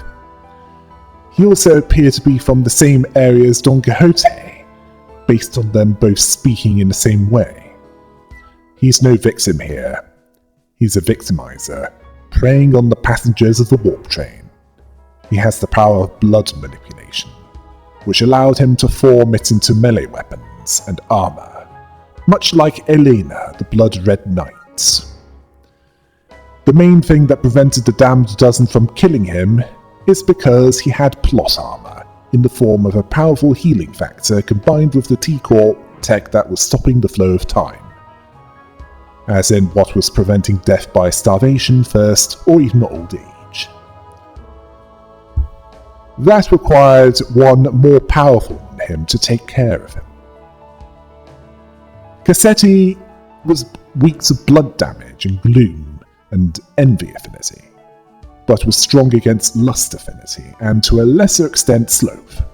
He also appeared to be from the same area as Don Quixote, based on them both speaking in the same way. He's no victim here. He's a victimizer, preying on the passengers of the warp train. He has the power of blood manipulation, which allowed him to form it into melee weapons and armor, much like Elena, the Blood-Red Knight. The main thing that prevented the damned dozen from killing him is because he had plot armor, in the form of a powerful healing factor combined with the T-Core tech that was stopping the flow of time. As in what was preventing death by starvation, thirst, or even old age. That required one more powerful than him to take care of him. Cassetti was weak to blood damage and gloom and envy affinity, but was strong against lust affinity and to a lesser extent sloth.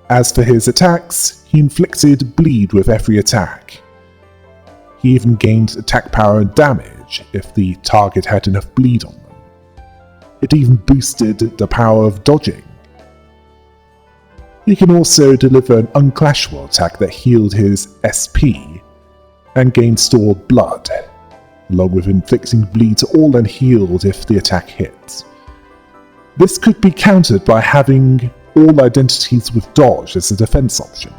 As for his attacks, he inflicted bleed with every attack. He even gained attack power and damage if the target had enough bleed on them. It even boosted the power of dodging. He can also deliver an unclashable attack that healed his SP and gained stored blood, along with inflicting bleed to all unhealed if the attack hit. This could be countered by having all identities with dodge as a defense option.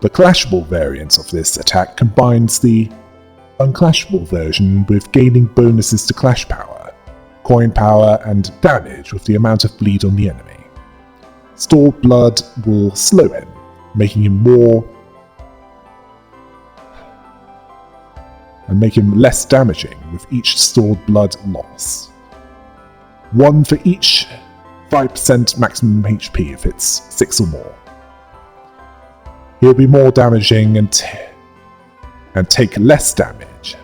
The clashable variant of this attack combines the unclashable version with gaining bonuses to clash power, coin power, and damage with the amount of bleed on the enemy. Stored blood will slow him, making him more and make him less damaging with each stored blood loss. 1 for each 5% maximum HP if it's 6 or more. He'll be more damaging and take less damage.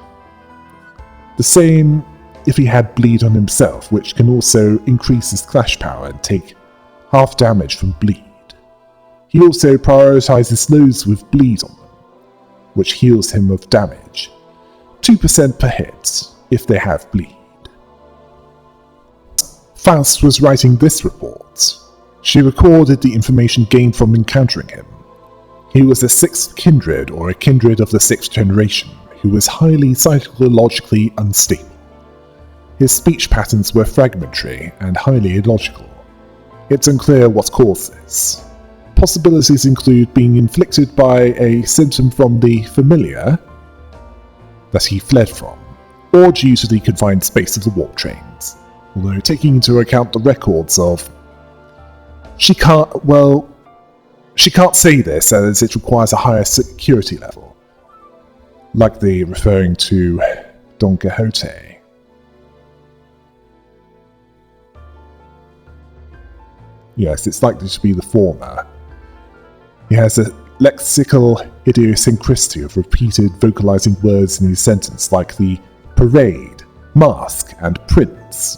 The same if he had bleed on himself, which can also increase his clash power and take half damage from bleed. He also prioritizes those with bleed on them, which heals him of damage. 2% per hit if they have bleed. Faust was writing this report. She recorded the information gained from encountering him. He was a 6th kindred, or a kindred of the 6th generation, who was highly psychologically unstable. His speech patterns were fragmentary and highly illogical. It's unclear what caused this. Possibilities include being inflicted by a symptom from the familiar that he fled from, or due to the confined space of the warp trains. Although taking into account the records of... She can't say this as it requires a higher security level, likely referring to Don Quixote. Yes, it's likely to be the former. He has a lexical idiosyncrasy of repeated vocalizing words in his sentence like the parade, mask, and prince.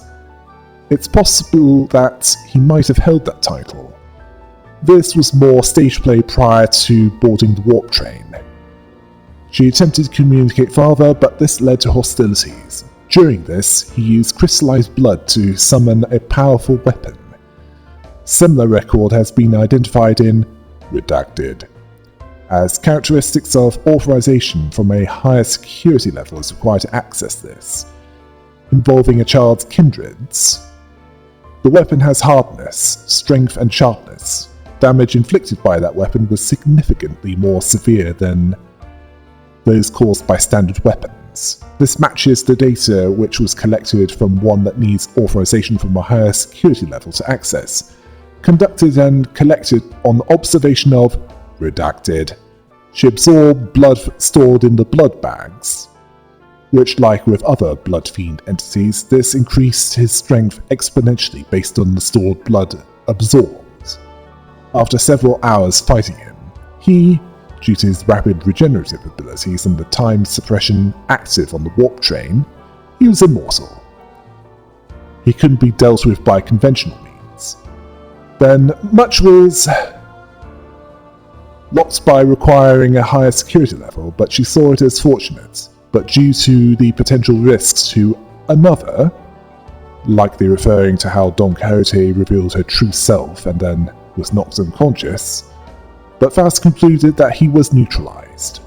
It's possible that he might have held that title. This was more stage play prior to boarding the warp train. She attempted to communicate farther, but this led to hostilities. During this, he used crystallized blood to summon a powerful weapon. Similar record has been identified in Redacted, as characteristics of authorization from a higher security level is required to access this, involving a child's kindreds. The weapon has hardness, strength, and sharpness. Damage inflicted by that weapon was significantly more severe than those caused by standard weapons. This matches the data which was collected from one that needs authorization from a higher security level to access, conducted and collected on observation of Redacted. She absorbed blood stored in the blood bags, which, like with other blood fiend entities, this increased his strength exponentially based on the stored blood absorbed. After several hours fighting him, he, due to his rapid regenerative abilities and the time suppression active on the warp train, he was immortal. He couldn't be dealt with by conventional means. Then much was locked by requiring a higher security level, but she saw it as fortunate. But due to the potential risks to another, likely referring to how Don Quixote revealed her true self and then was knocked unconscious, but Faust concluded that he was neutralized.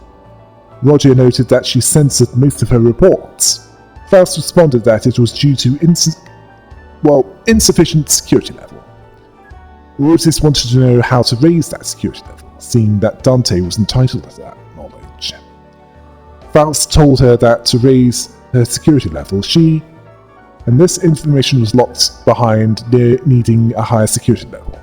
Roger noted that she censored most of her reports. Faust responded that it was due to insufficient security level. Rotis wanted to know how to raise that security level, seeing that Dante was entitled to that knowledge. Faust told her that to raise her security level, and this information was locked behind needing a higher security level.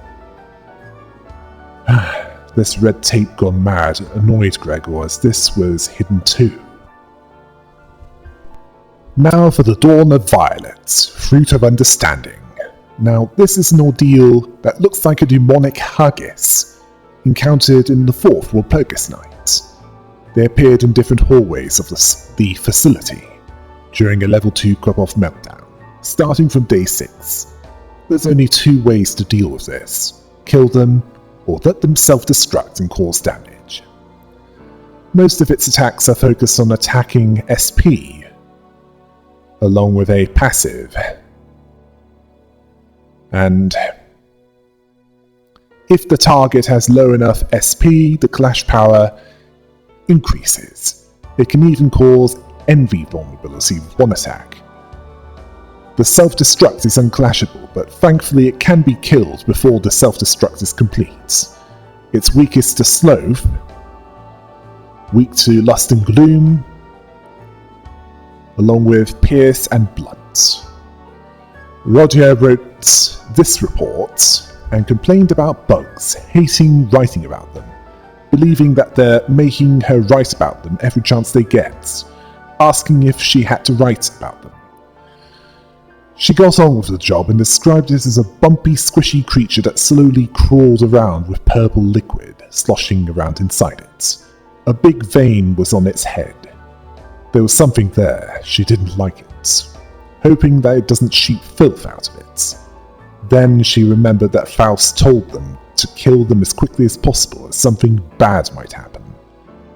This red tape gone mad annoyed Gregor, as this was hidden too. Now for the Dawn of Violets, Fruit of Understanding. Now this is an ordeal that looks like a demonic haggis, encountered in the 4th Walpurgis Night. They appeared in different hallways of the facility, during a level 2 drop-off meltdown. Starting from day 6, there's only 2 ways to deal with this: kill them, or let them self-destruct and cause damage. Most of its attacks are focused on attacking SP, along with a passive. And if the target has low enough SP, the clash power increases. It can even cause envy vulnerability with one attack. The self-destruct is unclashable, but thankfully it can be killed before the self-destruct is complete. It's weakest to Sloth, weak to Lust and Gloom, along with Pierce and Blunt. Roger wrote this report and complained about bugs, hating writing about them, believing that they're making her write about them every chance they get. asking if she had to write about them. She got on with the job and described it as a bumpy, squishy creature that slowly crawled around with purple liquid sloshing around inside it. A big vein was on its head. There was something there, she didn't like it, hoping that it doesn't shoot filth out of it. Then she remembered that Faust told them to kill them as quickly as possible, as something bad might happen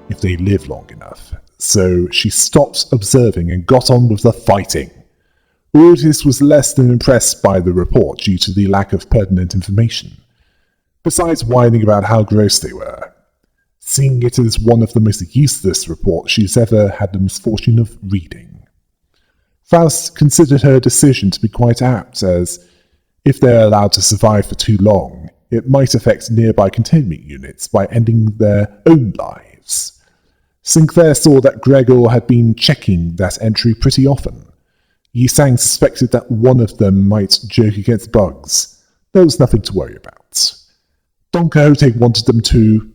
if they live long enough. So she stopped observing and got on with the fighting. Otis was less than impressed by the report due to the lack of pertinent information, besides whining about how gross they were, seeing it as one of the most useless reports she's ever had the misfortune of reading. Faust considered her decision to be quite apt, as if they're allowed to survive for too long, it might affect nearby containment units by ending their own lives. Sinclair saw that Gregor had been checking that entry pretty often. Yisang suspected that one of them might joke against bugs. There was nothing to worry about. Don Quixote wanted them to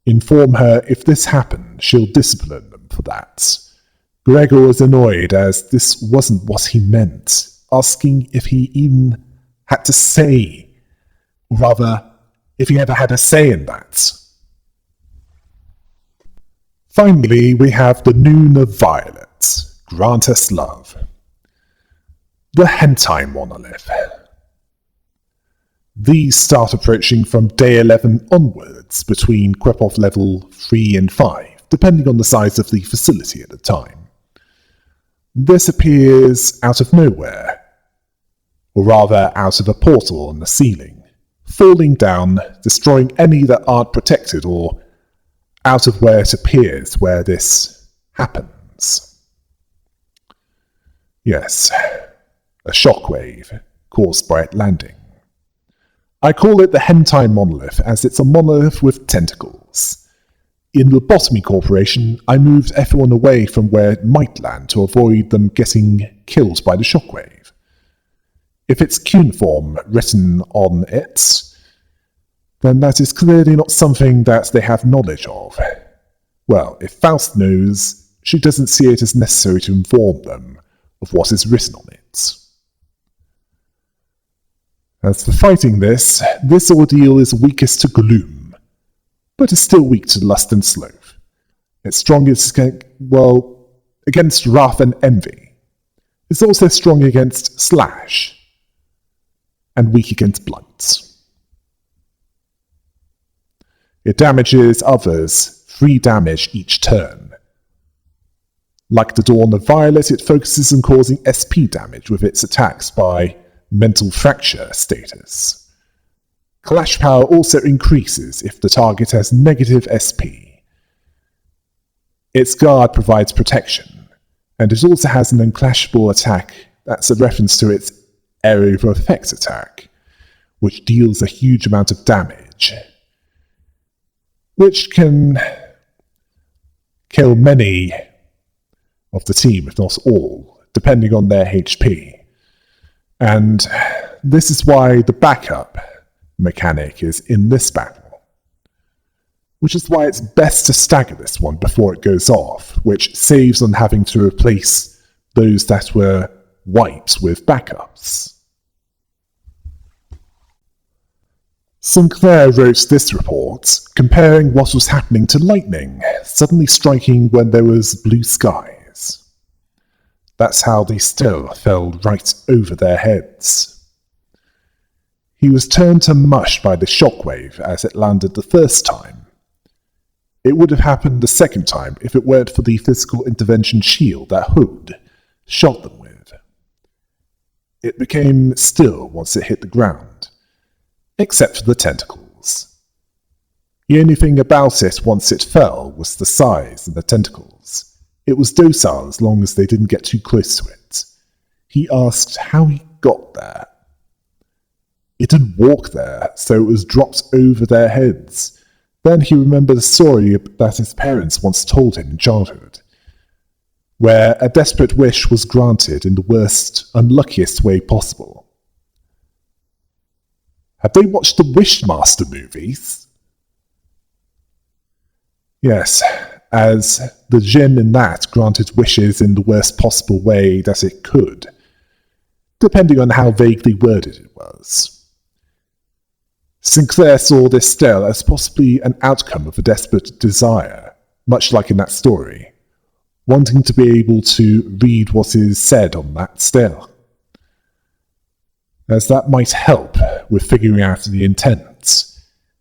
inform her if this happened, she'll discipline them for that. Gregor was annoyed, as this wasn't what he meant, asking if he even had to say, or rather, if he ever had a say in that. Finally, we have the Noon of Violet. Grant us love. The Hentai Monolith. These start approaching from day 11 onwards, between Krepov level 3 and 5, depending on the size of the facility at the time. This appears out of nowhere, or rather out of a portal on the ceiling, falling down, destroying any that aren't protected, or out of where it appears where this happens. Yes, a shockwave caused by it landing. I call it the Hentai Monolith, as it's a monolith with tentacles. In Lobotomy Corporation, I moved everyone away from where it might land to avoid them getting killed by the shockwave. If it's cuneiform written on it, then that is clearly not something that they have knowledge of. Well, if Faust knows, she doesn't see it as necessary to inform them of what is written on it. As for fighting this ordeal is weakest to gloom, but is still weak to lust and sloth. It's strongest, against wrath and envy. It's also strong against slash, and weak against blunt. It damages others 3 damage each turn. Like the Dawn of Violet, it focuses on causing SP damage with its attacks by mental fracture status. Clash power also increases if the target has negative SP. Its guard provides protection, and it also has an unclashable attack that's a reference to its area of effect attack, which deals a huge amount of damage, which can kill many of the team, if not all, depending on their HP. And this is why the backup mechanic is in this battle, which is why it's best to stagger this one before it goes off, which saves on having to replace those that were wiped with backups. Sinclair wrote this report, comparing what was happening to lightning suddenly striking when there was blue skies. That's how they still fell right over their heads. He was turned to mush by the shockwave as it landed the first time. It would have happened the second time if it weren't for the physical intervention shield that Hood shot them with. It became still once it hit the ground, except for the tentacles. The only thing about it once it fell was the size of the tentacles. It was docile as long as they didn't get too close to it. He asked how he got there. It didn't walk there, so it was dropped over their heads. Then he remembered a story that his parents once told him in childhood, where a desperate wish was granted in the worst, unluckiest way possible. Have they watched the Wishmaster movies? Yes, as the djinn in that granted wishes in the worst possible way that it could, depending on how vaguely worded it was. Sinclair saw this still as possibly an outcome of a desperate desire, much like in that story, wanting to be able to read what is said on that still, as that might help with figuring out the intent.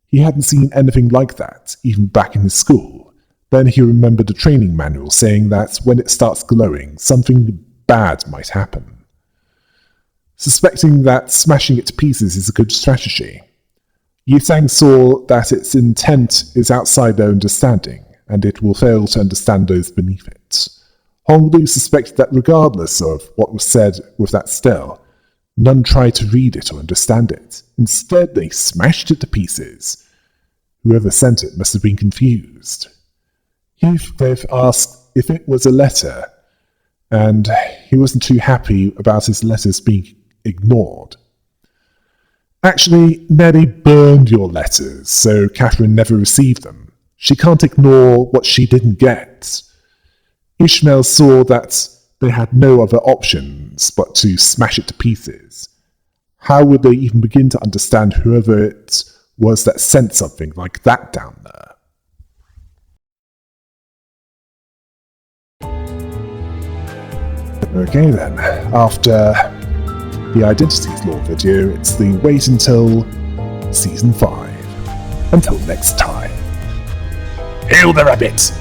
He hadn't seen anything like that, even back in his school. Then he remembered a training manual saying that when it starts glowing, something bad might happen. Suspecting that smashing it to pieces is a good strategy, Yisang saw that its intent is outside their understanding, and it will fail to understand those beneath it. Honglu suspected that regardless of what was said with that still, none tried to read it or understand it. Instead, they smashed it to pieces. Whoever sent it must have been confused. Heathcliff asked if it was a letter, and he wasn't too happy about his letters being ignored. Actually, Nellie burned your letters, so Catherine never received them. She can't ignore what she didn't get. Ishmael saw that they had no other options but to smash it to pieces. How would they even begin to understand whoever it was that sent something like that down there? Okay then, after the Identities Law video, it's the wait until Season 5. Until next time. Hail the rabbit!